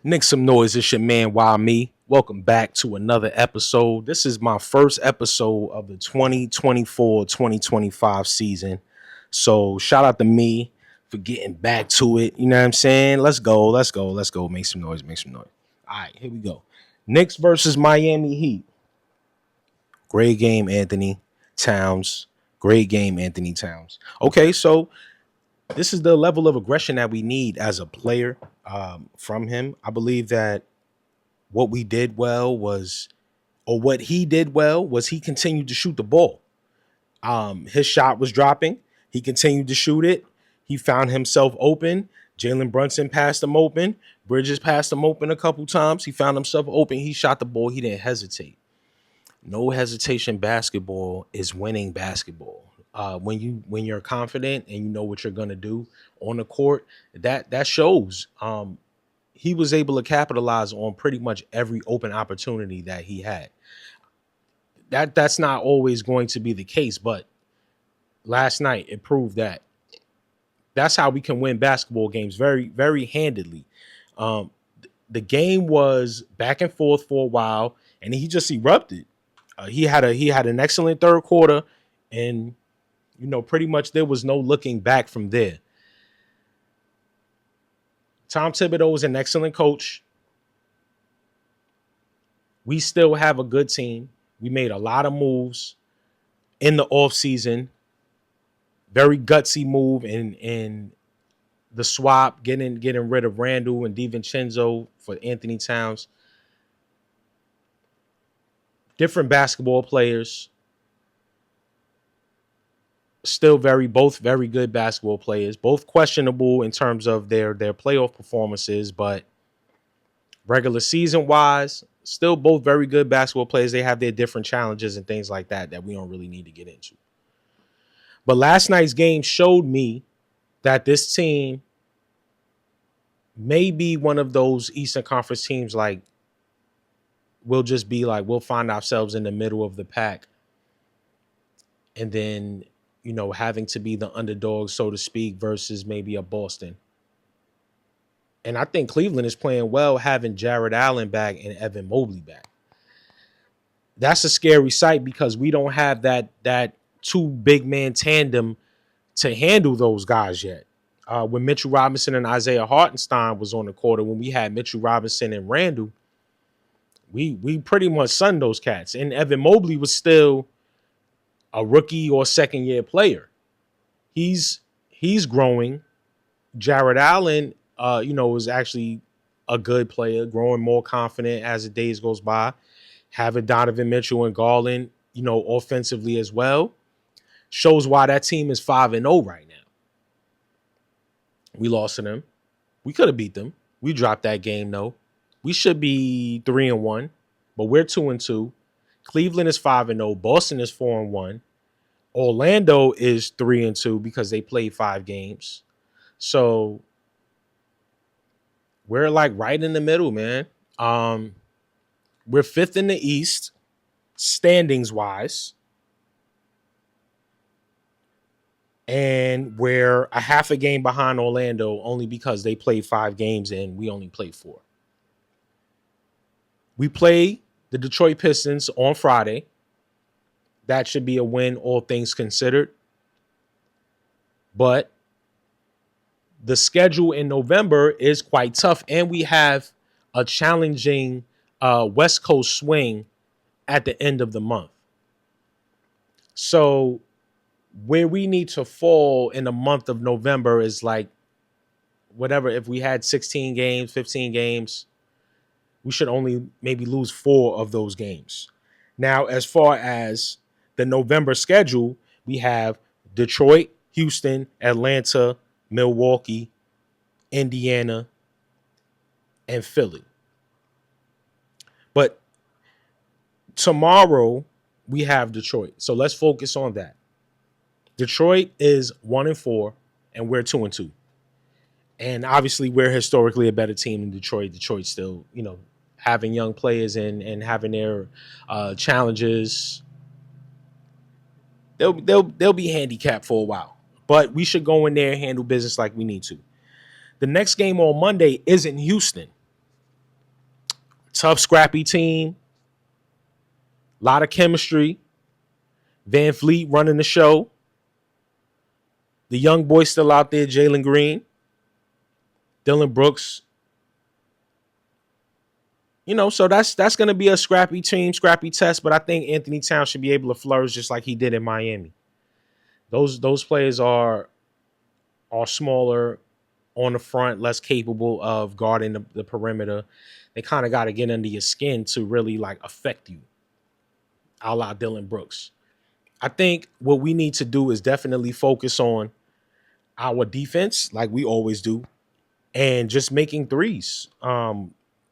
Knicks some noise. It's your man, Why Me. Welcome back to another episode. This is my first episode of the 2024-2025 season. So shout out to me for getting back to it. You know what I'm saying? Let's go. Let's go. Let's go. Make some noise. Make some noise. All right, here we go. Knicks versus Miami Heat. Great game, Anthony Towns. Great game, Anthony Towns. Okay, so this is the level of aggression that we need as a player from him. I believe that what we did well was, or what he did well was he continued to shoot the ball. His shot was dropping. He continued to shoot it. He found himself open. Jalen Brunson passed him open. Bridges passed him open a couple times. He found himself open. He shot the ball. He didn't hesitate. No hesitation basketball is winning basketball. When you're confident and you know what you're gonna do on the court, that shows. He was able to capitalize on pretty much every open opportunity that he had. That's not always going to be the case, but last night it proved that that's how we can win basketball games very, very handedly. Um, the game was back and forth for a while, and he just erupted. He had an excellent third quarter, and pretty much there was no looking back from there. Tom Thibodeau is an excellent coach. We still have a good team. We made a lot of moves in the offseason. Very gutsy move in the swap, getting rid of Randall and DiVincenzo for Anthony Towns. Different basketball players. Still both very good basketball players. Both questionable in terms of their playoff performances, but regular season wise, still both very good basketball players. They have their different challenges and things like that we don't really need to get into. But last night's game showed me that this team may be one of those Eastern Conference teams we'll find ourselves in the middle of the pack. And then, having to be the underdog, so to speak, versus maybe a Boston. And I think Cleveland is playing well, having Jared Allen back and Evan Mobley back. That's a scary sight because we don't have that two big man tandem to handle those guys yet. When Mitchell Robinson and Isaiah Hartenstein was on the court, when we had Mitchell Robinson and Randall, we pretty much sunned those cats. And Evan Mobley was still a rookie or second year player. He's growing. Jared Allen, is actually a good player, growing more confident as the days goes by. Having Donovan Mitchell and Garland, offensively as well, shows why that team is 5-0 right now. We lost to them. We could have beat them. We dropped that game though. We should be 3-1, but we're 2-2. Cleveland is 5-0. Boston is 4-1. Orlando is 3-2 because they played 5 games. So we're right in the middle, man. We're 5th in the East, standings wise. And we're a half a game behind Orlando only because they played 5 games and we only played 4. We play the Detroit Pistons on Friday. That should be a win, all things considered. But the schedule in November is quite tough, and we have a challenging West Coast swing at the end of the month. So where we need to fall in the month of November is whatever. If we had 16 games, 15 games, we should only maybe lose 4 of those games. Now, as far as the November schedule, we have Detroit, Houston, Atlanta, Milwaukee, Indiana, and Philly. But tomorrow we have Detroit. So let's focus on that. Detroit is 1-4, and we're 2-2. And obviously we're historically a better team than Detroit. Detroit's still, having young players and having their challenges. They'll be handicapped for a while. But we should go in there and handle business like we need to. The next game on Monday is in Houston. Tough, scrappy team. A lot of chemistry. Van Fleet running the show. The young boy still out there, Jalen Green. Dylan Brooks. So that's going to be a scrappy team, scrappy test. But I think Anthony Towns should be able to flourish just like he did in Miami. Those players are smaller on the front, less capable of guarding the perimeter. They kind of got to get under your skin to really like affect you, a la Dylan Brooks. I think what we need to do is definitely focus on our defense, like we always do, and just making threes.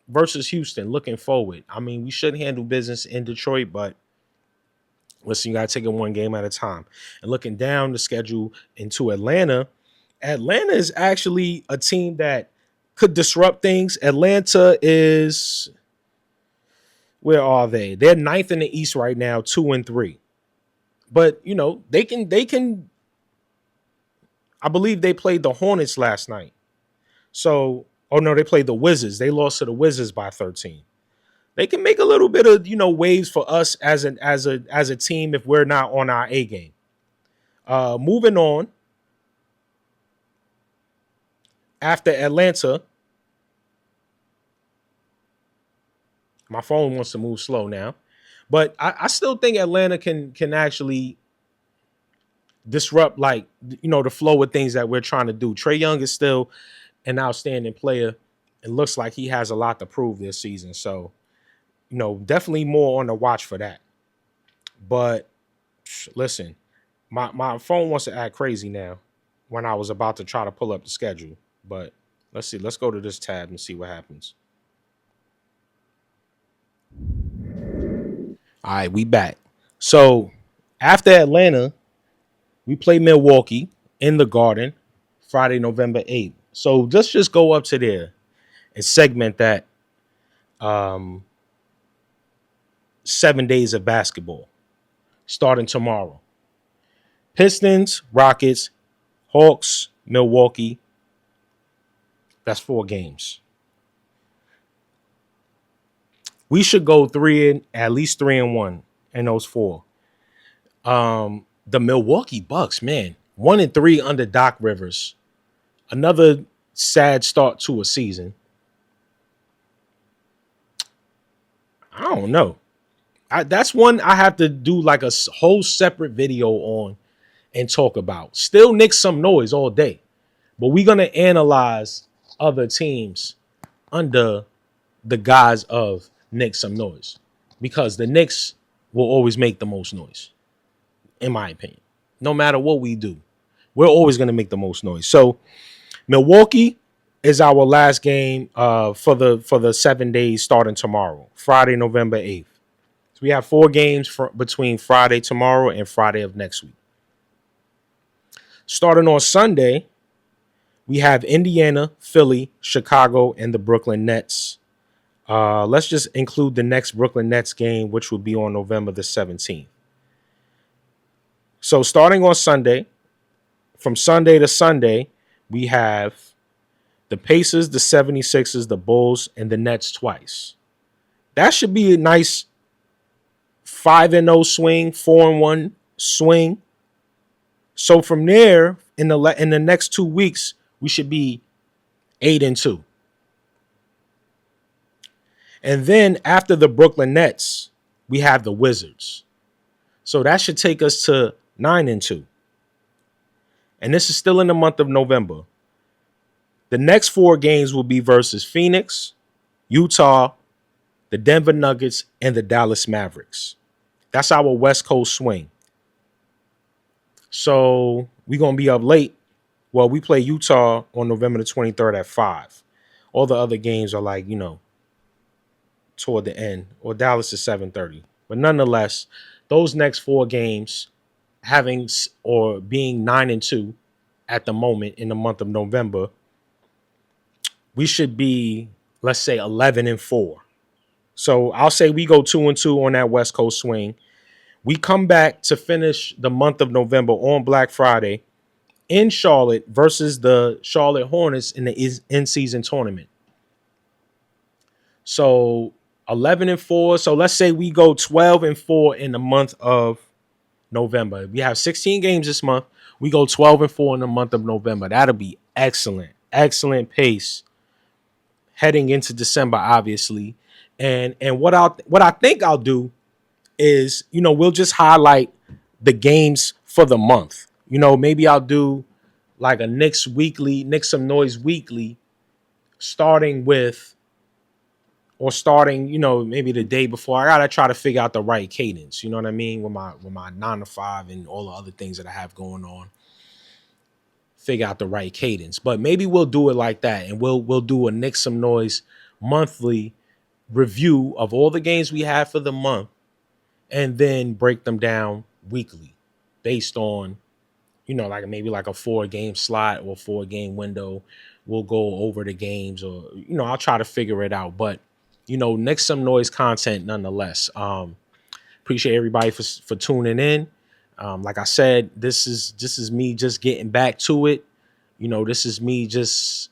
Versus Houston, looking forward. I mean, we should handle business in Detroit, but listen, you got to take it one game at a time. And looking down the schedule into Atlanta, Atlanta is actually a team that could disrupt things. Atlanta is, where are they? They're ninth in the East right now, 2-3. But they can. I believe they played the Hornets last night. So, oh no, they played the Wizards. They lost to the Wizards by 13. They can make a little bit of waves for us as a team if we're not on our A game. Moving on. After Atlanta, my phone wants to move slow now, but I still think Atlanta can actually disrupt the flow of things that we're trying to do. Trae Young is still an outstanding player. It looks like he has a lot to prove this season. So, definitely more on the watch for that. But listen, my phone wants to act crazy now when I was about to try to pull up the schedule. But let's see. Let's go to this tab and see what happens. All right, we back. So after Atlanta, we play Milwaukee in the Garden Friday, November 8th. So let's just go up to there and segment that 7 days of basketball starting tomorrow. Pistons, Rockets, Hawks, Milwaukee. That's 4 games. We should go at least 3-1 in those 4. The Milwaukee Bucks, man, 1-3 under Doc Rivers. Another sad start to a season. I don't know. That's one I have to do like a whole separate video on and talk about. Still Knicks some noise all day, but we're going to analyze other teams under the guise of Knicks some noise because the Knicks will always make the most noise, in my opinion. No matter what we do, we're always going to make the most noise. So Milwaukee is our last game for the 7 days starting tomorrow, Friday, November 8th. So we have 4 games between Friday tomorrow and Friday of next week. Starting on Sunday, we have Indiana, Philly, Chicago, and the Brooklyn Nets. Let's just include the next Brooklyn Nets game, which will be on November the 17th. So starting on Sunday, from Sunday to Sunday, we have the Pacers, the 76ers, the Bulls, and the Nets twice. That should be a nice 5-0 swing, 4-1 swing. So from there, in the next 2 weeks, we should be 8-2. And then after the Brooklyn Nets, we have the Wizards. So that should take us to 9-2. And this is still in the month of November. The next 4 games will be versus Phoenix, Utah, the Denver Nuggets, and the Dallas Mavericks. That's our West Coast swing. So we're going to be up late. Well, we play Utah on November the 23rd at 5. All the other games are toward the end. Or Dallas is 7:30. But nonetheless, those next 4 games being 9-2 at the moment in the month of November, we should be, let's say, 11-4. So I'll say we go 2-2 on that West Coast swing. We come back to finish the month of November on Black Friday in Charlotte versus the Charlotte Hornets in the in-season tournament. So 11-4. So let's say we go 12-4 in the month of November. We have 16 games this month. We go 12-4 in the month of November. That'll be excellent. Excellent pace heading into December, obviously. And what I think I'll do is, we'll just highlight the games for the month. Maybe I'll do like a Knicks Some Noise weekly, starting with or starting, maybe the day before. I gotta try to figure out the right cadence. You know what I mean? With my 9 to 5 and all the other things that I have going on. Figure out the right cadence. But maybe we'll do it like that, and we'll do a Knicks Some Noise monthly review of all the games we have for the month, and then break them down weekly based on, like maybe like a 4 game slot or 4 game window. We'll go over the games, or I'll try to figure it out. But Knicks Some Noise content nonetheless. Appreciate everybody for tuning in. Like I said, this is me just getting back to it. This is me just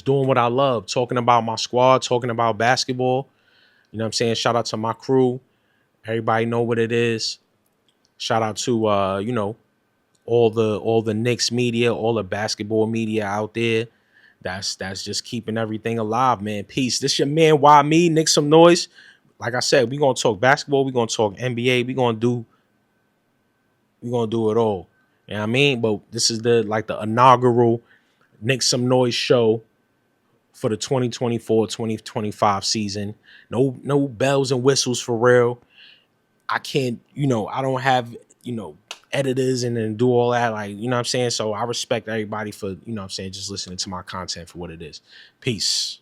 doing what I love, talking about my squad, talking about basketball. You know what I'm saying? Shout out to my crew. Everybody know what it is. Shout out to all the Knicks media, all the basketball media out there. That's just keeping everything alive, man. Peace. This your man, Why Me, Knicks Some Noise. Like I said, we gonna talk basketball, we gonna talk NBA, we gonna do it all. You know what I mean? But this is the inaugural Knicks Some Noise show for the 2024-2025 season. No bells and whistles for real. I can't, I don't have, editors and then do all that. Like, you know what I'm saying? So I respect everybody for, just listening to my content for what it is. Peace.